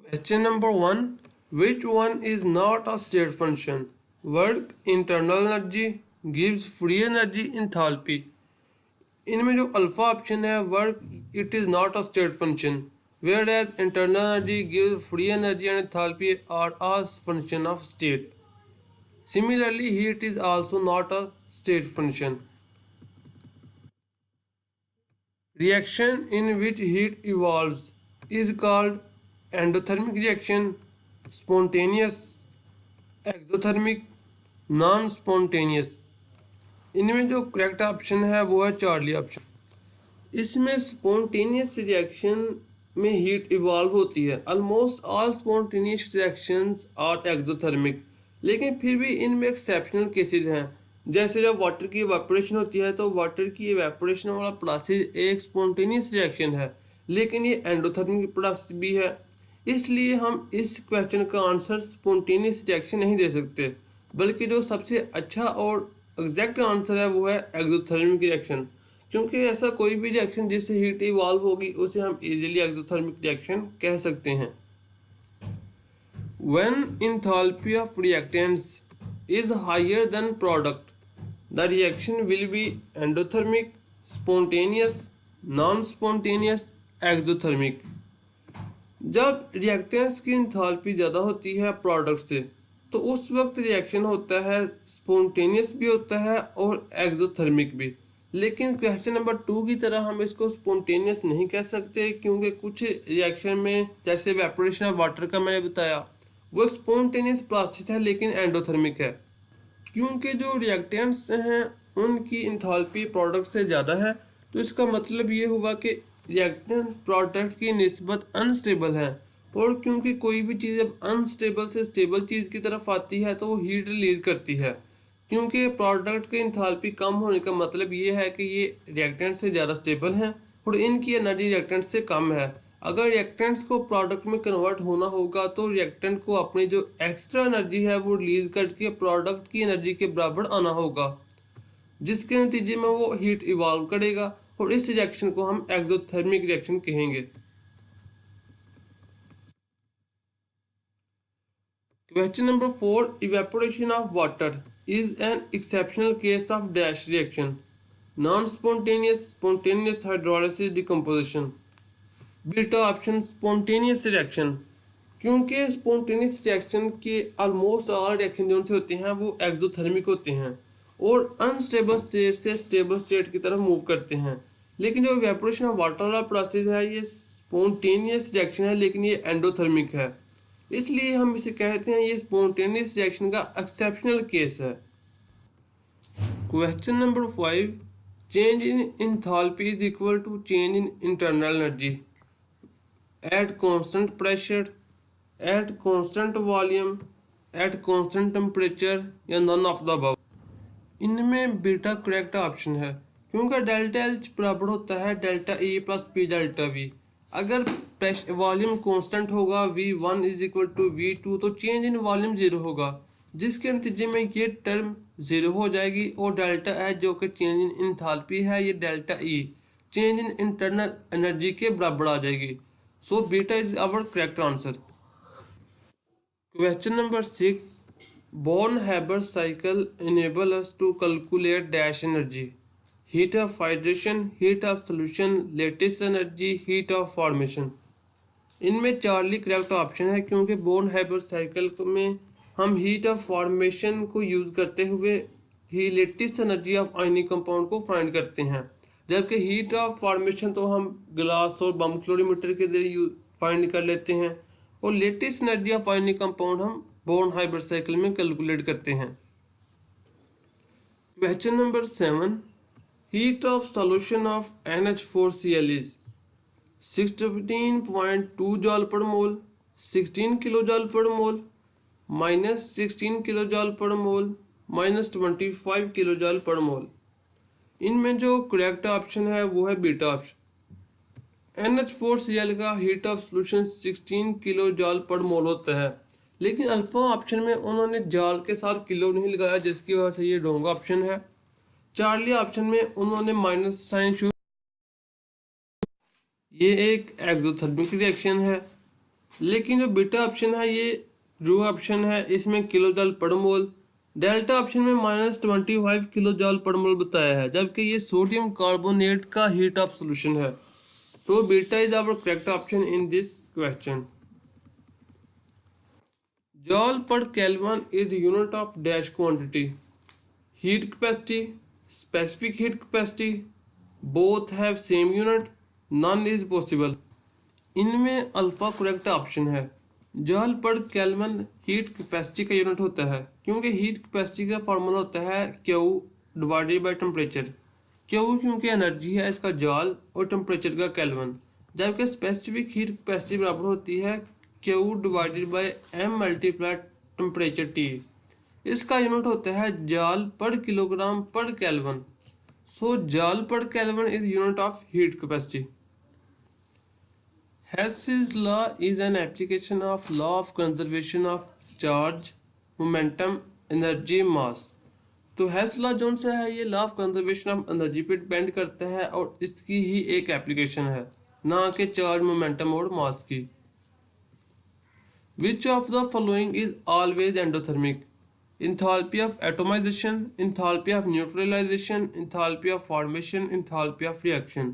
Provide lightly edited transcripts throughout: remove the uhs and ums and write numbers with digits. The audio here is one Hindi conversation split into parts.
Question number 1. Which one is not a state function? Work, internal energy, gives free energy, enthalpy. इनमें जो अल्फा ऑप्शन है work it is not a state function whereas internal energy गिव free energy and enthalpy are a function of state. Similarly, heat is also not a state function. Reaction in which heat evolves is called endothermic reaction, spontaneous, exothermic, non-spontaneous. इनमें जो करेक्ट ऑप्शन है वो है चार्ली ऑप्शन. इसमें स्पॉन्टेनियस रिएक्शन में हीट इवॉल्व होती है. Almost all spontaneous reactions are exothermic, लेकिन फिर भी इनमें एक्सेप्शनल केसेस हैं. जैसे जब वाटर की इवेपोरेशन होती है तो वाटर की इवेपोरेशन वाला प्रोसेस एक स्पॉन्टेनियस रिएक्शन है, लेकिन ये एंडोथर्मिक प्रोसेस भी है. इसलिए हम इस क्वेश्चन का आंसर स्पॉन्टेनियस रिएक्शन नहीं दे सकते, बल्कि जो सबसे अच्छा और एग्जैक्ट आंसर है वो है एक्सोथर्मिक रिएक्शन. क्योंकि ऐसा कोई भी रिएक्शन जिससे हीट इवॉल्व होगी उसे हम इजीली एक्सोथर्मिक रिएक्शन कह सकते हैं. When enthalpy of reactants is higher than product, the reaction will be endothermic, spontaneous, non-spontaneous, exothermic. जब रिएक्टेंट्स की इंथैल्पी ज़्यादा होती है प्रोडक्ट से तो उस वक्त रिएक्शन होता है स्पॉन्टेनियस भी होता है और एक्सोथर्मिक भी. लेकिन क्वेश्चन नंबर 2 की तरह हम इसको स्पॉन्टेनियस नहीं कह सकते, क्योंकि कुछ रिएक्शन में जैसे इवेपोरेशन ऑफ वाटर का मैंने बताया वो एक स्पॉन्टेनियस प्रोसेस है लेकिन एंडोथर्मिक है. क्योंकि जो रिएक्टेंट्स हैं उनकी इंथैल्पी प्रोडक्ट से ज़्यादा है, तो इसका मतलब ये हुआ कि रिएक्टेंट प्रोडक्ट की निस्बत अनस्टेबल है. और क्योंकि कोई भी चीज़ जब अनस्टेबल से स्टेबल चीज़ की तरफ आती है तो वो हीट रिलीज करती है. क्योंकि प्रोडक्ट की इंथैल्पी कम होने का मतलब ये है कि ये रिएक्टेंट से ज़्यादा स्टेबल हैं और इनकी एनर्जी रिएक्टेंट से कम है. अगर रिएक्टेंट्स को प्रोडक्ट में कन्वर्ट होना होगा तो रिएक्टेंट को अपनी जो एक्स्ट्रा एनर्जी है वो रिलीज करके प्रोडक्ट की एनर्जी के बराबर आना होगा, जिसके नतीजे में वो हीट इवॉल्व करेगा और इस रिएक्शन को हम एक्सोथर्मिक रिएक्शन कहेंगे. Question number 4. Evaporation of water is an exceptional case of dash reaction, non-spontaneous, spontaneous hydrolysis decomposition. Beta option spontaneous reaction. क्योंकि स्पॉन्टेनियस रिएक्शन के ऑलमोस्ट ऑल रिएक्शन जो से होते हैं वो एक्सोथर्मिक होते हैं और अनस्टेबल स्टेट से स्टेबल स्टेट की तरफ मूव करते हैं. लेकिन जो इवेपोरेशन ऑफ वाटर वाला प्रोसेस है ये स्पॉन्टेनियस रिएक्शन है लेकिन ये एंडोथर्मिक है. इसलिए हम इसे कहते हैं ये स्पॉन्टेनियस रिएक्शन का एक्सेप्शनल केस है. Question number 5. Change in enthalpy is equal to change in internal energy at constant pressure, at constant volume, at constant temperature या नन ऑफ द अबव. इनमें बीटा करेक्ट ऑप्शन है, क्योंकि डेल्टा एच बराबर होता है delta E plus P delta V. अगर वॉल्यूम कांस्टेंट होगा V1 is equal to V2 तो चेंज इन वॉल्यूम ज़ीरो होगा, जिसके नतीजे में ये टर्म ज़ीरो हो जाएगी और डेल्टा एच जो कि चेंज इन इंथैल्पी है ये delta E change in internal energy के बराबर आ जाएगी. So beta is our correct answer. Question number 6. Born-Haber cycle enable us to calculate dash energy, heat of hydration, heat of solution, lattice energy, heat of formation. इनमें चार्ली करेक्ट ऑप्शन है, क्योंकि बोर्न-हैबर साइकिल में हम हीट ऑफ फॉर्मेशन को यूज़ करते हुए ही lattice energy of ionic compound को फाइंड करते हैं, जबकि हीट ऑफ फॉर्मेशन तो हम ग्लास और बम क्लोरीमीटर के जरिए फाइंड कर लेते हैं और lettuce energy of ionic compound हम बोर्न-हाइबर साइकिल में कैलकुलेट करते हैं. Question number 7. Heat of solution of NH4Cl is 16.2 जॉल पर मोल, 16 किलो जॉल पर मोल, माइनस 16 किलो जॉल पर मोल, माइनस 25 किलो जॉल पर मोल. इनमें जो करेक्ट ऑप्शन है वो है बीटा ऑप्शन. NH4Cl का हीट ऑफ सोल्यूशन 16 किलो जॉल पर मोल होता है, लेकिन अल्फा ऑप्शन में उन्होंने जॉल के साथ किलो नहीं लगाया, जिसकी वजह से ये रॉन्ग ऑप्शन है. चार्ली ऑप्शन में उन्होंने माइनस साइन, ये एक एक्सोथर्मिक रिएक्शन है. लेकिन जो बीटा ऑप्शन है ये रो ऑप्शन है, इसमें किलो जॉल पर मोल। डेल्टा ऑप्शन में -25 किलो जॉल पर मोल बताया है, जबकि ये सोडियम कार्बोनेट का हीट ऑफ सोल्यूशन है। So beta is our correct option in this question. Joule per kelvin is unit of dash quantity, heat capacity, specific heat capacity, both have same unit, none is possible। इनमें अल्फा करेक्ट ऑप्शन है। जॉल पर केल्विन हीट कैपेसिटी का यूनिट होता है, क्योंकि हीट कैपेसिटी का फार्मूला होता है Q divided by temperature. Q क्योंकि एनर्जी है इसका जॉल और टेम्परेचर का केल्विन, जबकि स्पेसिफिक हीट कैपेसिटी बराबर होती है Q divided by M multiply temperature T। इसका यूनिट होता है जॉल पर किलोग्राम पर kelvin. So जॉल per kelvin is unit of heat capacity. Hess's law is an application of law of conservation of charge, momentum, energy, mass। तो हेस लॉ जो सा है ये law of conservation of energy पे डिपेंड करता है और इसकी ही एक एप्लीकेशन है, ना कि चार्ज, मोमेंटम और मास की। Which of the following is always endothermic? Enthalpy of atomization, enthalpy of neutralization, enthalpy of formation, enthalpy of reaction।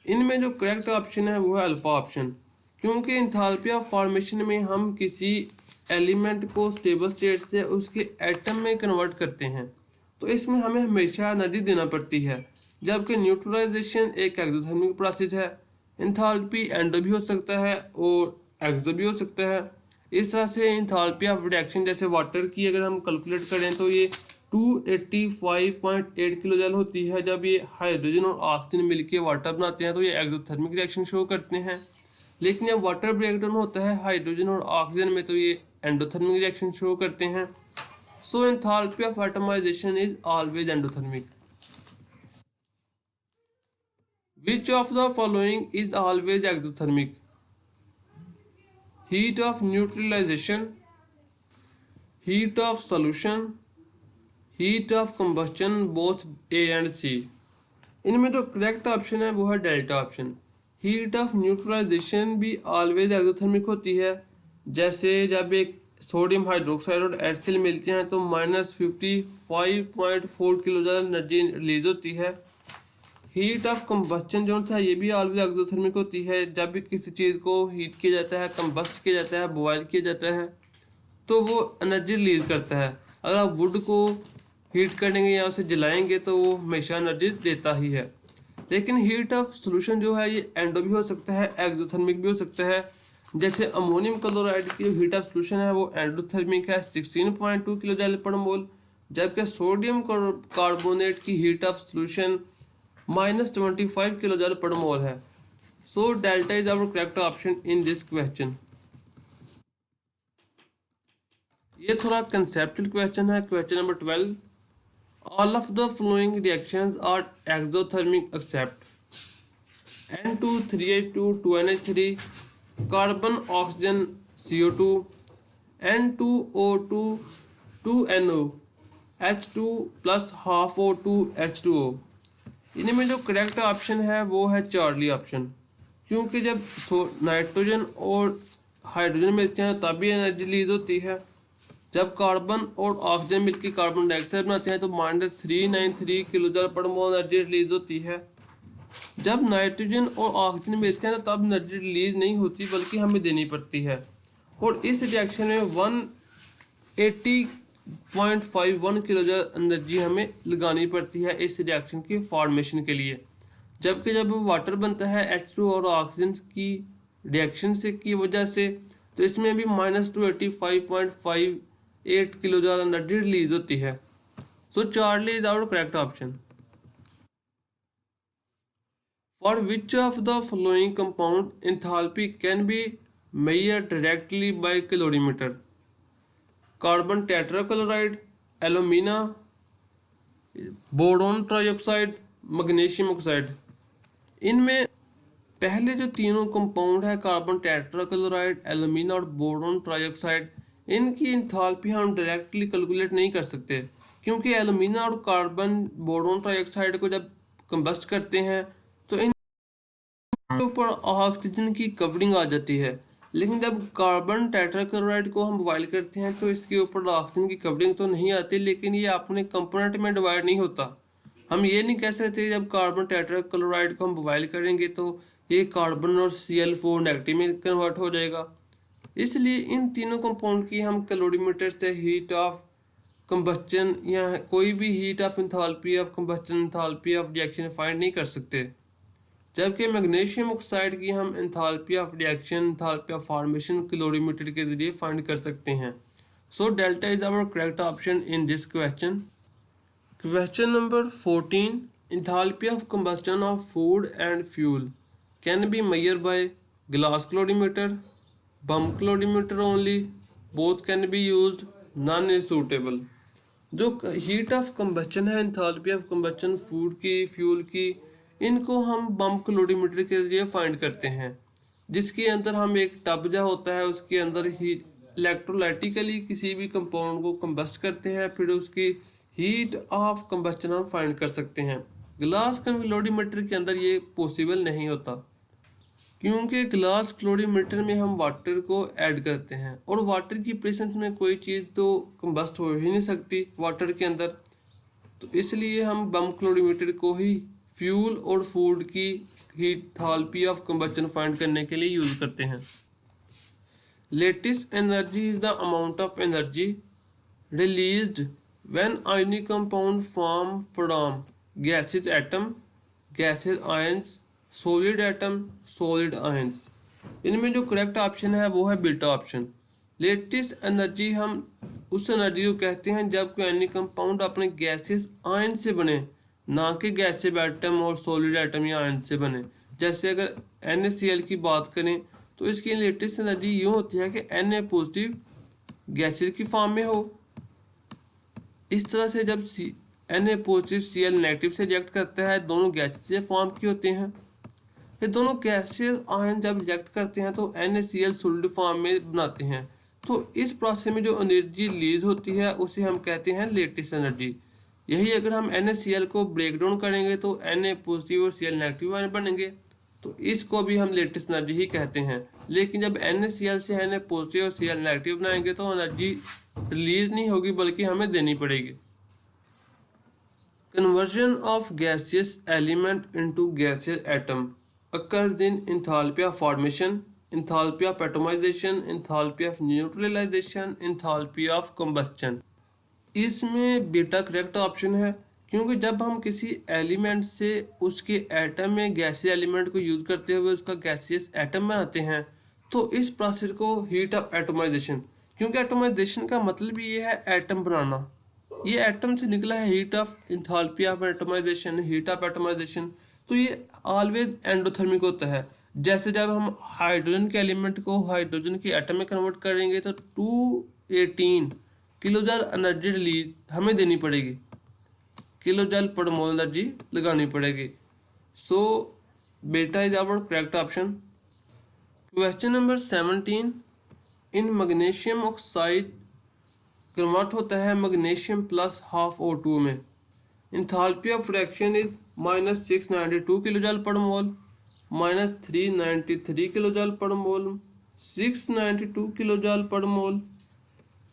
इनमें जो करेक्ट ऑप्शन है वो है अल्फा ऑप्शन, क्योंकि इंथाल्पी ऑफ फॉर्मेशन में हम किसी एलिमेंट को स्टेबल स्टेट से उसके एटम में कन्वर्ट करते हैं, तो इसमें हमें हमेशा एनर्जी देना पड़ती है, जबकि न्यूट्रलाइजेशन एक एक्सोथर्मिक प्रोसेस है। इंथाल्पी एंडो भी हो सकता है और एक्सो भी हो सकता है। इस तरह से इंथाल्पी ऑफ रिएक्शन जैसे वाटर की अगर हम कैलकुलेट करें तो ये 285.8 किलो जूल होती है। जब ये हाइड्रोजन और ऑक्सीजन मिलकर वाटर बनाते हैं तो ये एक्सोथर्मिक रिएक्शन शो करते हैं। लेकिन जब वाटर ब्रेकडाउन होता है हाइड्रोजन और ऑक्सीजन में तो ये एंडोथर्मिक रिएक्शन शो करते हैं। So enthalpy of atomization is always endothermic. Which of the following is always exothermic? Heat of neutralization, heat of solution, heat of combustion, both A and C। इनमें जो करेक्ट ऑप्शन है वो है delta option. Heat of neutralization भी ऑलवेज एक्सोथर्मिक होती है। जैसे जब एक सोडियम हाइड्रोक्साइड और एसिड मिलते हैं तो -55.4 किलो जूल एनर्जी रिलीज होती है। हीट ऑफ कंबस्चन जो था ये भी ऑलवेज एक्सोथर्मिक होती है। जब भी किसी चीज़ को हीट किया जाता है, कंबस्ट किया जाता है, बॉयल किया जाता है तो वो एनर्जी रिलीज करता है। अगर आप वुड को हीट करेंगे या उसे जलाएंगे तो वो हमेशा एनर्जी देता ही है। लेकिन हीट ऑफ सोल्यूशन जो है ये एंडो भी हो सकता है, एक्सोथर्मिक भी हो सकता है। जैसे अमोनियम क्लोराइड की जो हीट ऑफ सोल्यूशन है वो एंडोथर्मिक है 16.2 किलो जूल पर मोल, जबकि सोडियम कार्बोनेट की heat of solution -25 kilo joule पर मोल है। So delta is our correct option in this question. ये थोड़ा कंसेप्चुअल क्वेश्चन है। Question number 12, all of the following reactions are exothermic except N2 3H2 2NH3 carbon oxygen CO2 N2O2 2NO H2 plus half O2 H2O। इनमें जो करेक्ट ऑप्शन है वो है चार्ली ऑप्शन, क्योंकि जब नाइट्रोजन और हाइड्रोजन मिलते हैं तभी एनर्जी रिलीज होती है। जब कार्बन और ऑक्सीजन मिलकर कार्बन डाइऑक्साइड बनाते हैं तो -393 किलो जूल पर मोल एनर्जी रिलीज होती है। जब नाइट्रोजन और ऑक्सीजन मिलते हैं तो तब एनर्जी रिलीज नहीं होती बल्कि हमें देनी पड़ती है। और इस रिएक्शन में 180.51 किलो जूल एनर्जी हमें लगानी पड़ती है इस रिएक्शन की फॉर्मेशन के लिए। जबकि जब वाटर बनता है H2 और ऑक्सीजन की रिएक्शन से की वजह से तो इसमें भी -285.58 किलो जूल एनर्जी रिलीज होती है। So Charlie is our correct option. For which of the following compound enthalpy can be measured directly by calorimeter? Carbon tetrachloride, alumina, boron trioxide, magnesium oxide. इनमें पहले जो तीनों कंपाउंड है कार्बन टेट्राक्लोराइड, एल्यूमिना और बोरोन ट्राइऑक्साइड, इनकी एंथैल्पी हम डायरेक्टली कैलकुलेट नहीं कर सकते, क्योंकि एल्यूमिना और कार्बन बोरोन ट्राइऑक्साइड को जब कंबस्ट करते हैं तो इन ऊपर ऑक्सीजन की कवरिंग आ जाती है, लेकिन जब कार्बन टेट्राक्लोराइड को हम बॉयल करते हैं तो इसके ऊपर ऑक्सीजन की कवरिंग तो नहीं आती, लेकिन ये अपने कंपोनेंट में डिवाइड नहीं होता। हम ये नहीं कह सकते जब कार्बन टेट्राक्लोराइड को हम बॉयल करेंगे तो ये कार्बन और Cl4 नेगेटिव में कन्वर्ट हो जाएगा। इसलिए इन तीनों कंपाउंड की हम कैलोरीमीटर से हीट ऑफ कंबस्चन या कोई भी heat of enthalpy of combustion, enthalpy of reaction find नहीं कर सकते। जबकि मैग्नीशियम ऑक्साइड की हम enthalpy of reaction, enthalpy of formation calorimeter के जरिए फाइंड कर सकते हैं। So delta is our correct option in this question. Question number 14. Enthalpy of combustion of food and fuel can be measured by glass calorimeter, bump calorimeter only, both can be used, none is suitable। जो हीट ऑफ कंबस्चन है, एंथैल्पी ऑफ कंबस्चन फूड की, फ्यूल की, इनको हम बम्प कैलोरीमीटर के जरिए फाइंड करते हैं, जिसके अंदर हम एक टब जा होता है, उसके अंदर ही इलेक्ट्रोलाइटिकली किसी भी कंपाउंड को कंबस्ट करते हैं, फिर उसकी हीट ऑफ कंबस्चन हम फाइंड कर सकते हैं। ग्लास कैलोरीमीटर के अंदर ये पॉसिबल नहीं होता, क्योंकि ग्लास कैलोरीमीटर में हम वाटर को ऐड करते हैं और वाटर की प्रेजेंस में कोई चीज़ तो कंबस्ट हो ही नहीं सकती वाटर के अंदर। तो इसलिए हम बम कैलोरीमीटर को ही फ्यूल और फूड की एंथैल्पी ऑफ कंबस्चन फाइंड करने के लिए यूज करते हैं। Latest energy is the amount of energy released when ionic compound form from gaseous atom, gaseous ions, solid atom, solid ions। इनमें जो करेक्ट ऑप्शन है वो है बीटा ऑप्शन। लेटेस्ट एनर्जी हम उस एनर्जी को कहते हैं जब कोई आयनिक कंपाउंड अपने गैसेस आयन से बने, ना कि गैसेस एटम और सॉलिड एटम या आयन से बने। जैसे अगर NaCl की बात करें तो इसकी लेटेस्ट एनर्जी यूँ होती है कि Na पॉजिटिव गैसेस की फॉर्म में हो। इस तरह से जब Na पॉजिटिव Cl नेगेटिव से रिएक्ट करता है, दोनों गैसेस से फॉर्म की होते हैं। ये दोनों गैसेस आयन जब रिएक्ट करते हैं तो NaCl सॉलिड फॉर्म में बनाते हैं। तो इस प्रोसेस में जो एनर्जी रिलीज होती है उसे हम कहते हैं लेटेस्ट एनर्जी। यही अगर हम NaCl को ब्रेक डाउन करेंगे तो Na पॉजिटिव और Cl नेगेटिव आयन बनेंगे, तो इसको भी हम लेटेस्ट एनर्जी ही कहते हैं। लेकिन जब NaCl से Na पॉजिटिव और Cl नेगेटिव बनाएंगे तो एनर्जी रिलीज नहीं होगी बल्कि हमें देनी पड़ेगी। Conversion of gaseous element into gaseous atom occurs in enthalpy of formation, enthalpy of atomization, enthalpy of neutralization, enthalpy of combustion। इसमें बीटा करेक्ट ऑप्शन है, क्योंकि जब हम किसी एलिमेंट से उसके एटम में गैसीय एलिमेंट को यूज करते हुए उसका गैसियस एटम बनाते हैं तो इस प्रोसेस को हीट ऑफ एटमाइजेशन, क्योंकि एटमाइजेशन का मतलब ये है एटम बनाना, ये एटम से निकला है heat of enthalpy of atomization, heat of atomization. तो ये ऑलवेज एंडोथर्मिक होता है। जैसे जब हम हाइड्रोजन के एलिमेंट को हाइड्रोजन के एटम में कन्वर्ट करेंगे तो 218 किलोजूल एनर्जी रिलीज हमें देनी पड़ेगी, किलोजूल पर मोल एनर्जी लगानी पड़ेगी। So beta is our correct option. Question number 17। In magnesium oxide convert होता है मैग्नीशियम प्लस हाफ O2 में। Enthalpy of reaction is -692 kilojoule per mole, -393 kilojoule per mole, 692 kilojoule per मोल,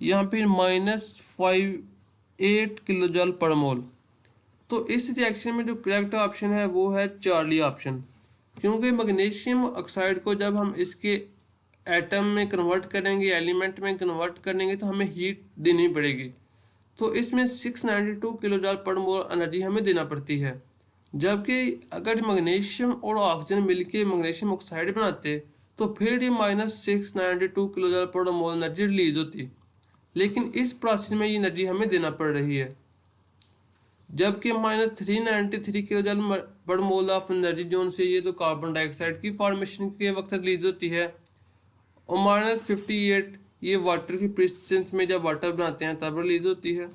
यहाँ पे -58 किलोजूल पर मोल। तो इस रिएक्शन में जो करेक्ट ऑप्शन है वो है चार्ली ऑप्शन, क्योंकि मैग्नीशियम ऑक्साइड को जब हम इसके एटम में कन्वर्ट करेंगे, एलिमेंट में कन्वर्ट करेंगे तो हमें हीट देनी पड़ेगी। तो इसमें 692 किलोजूल पर मोल एनर्जी हमें देना पड़ती है। जबकि अगर मैग्नीशियम और ऑक्सीजन मिलके मैग्नीशियम ऑक्साइड बनाते तो फिर ये -692 किलोजूल पर मोल एनर्जी रिलीज होती, लेकिन इस प्रोसेस में ये एनर्जी हमें देना पड़ रही है। जबकि -393 kilojoule per mole of energy zone से ये तो कार्बन डाइऑक्साइड की फॉर्मेशन के वक्त रिलीज होती है, और -58 ये वाटर की प्रेजेंस में जब वाटर बनाते हैं तब रिलीज होती है।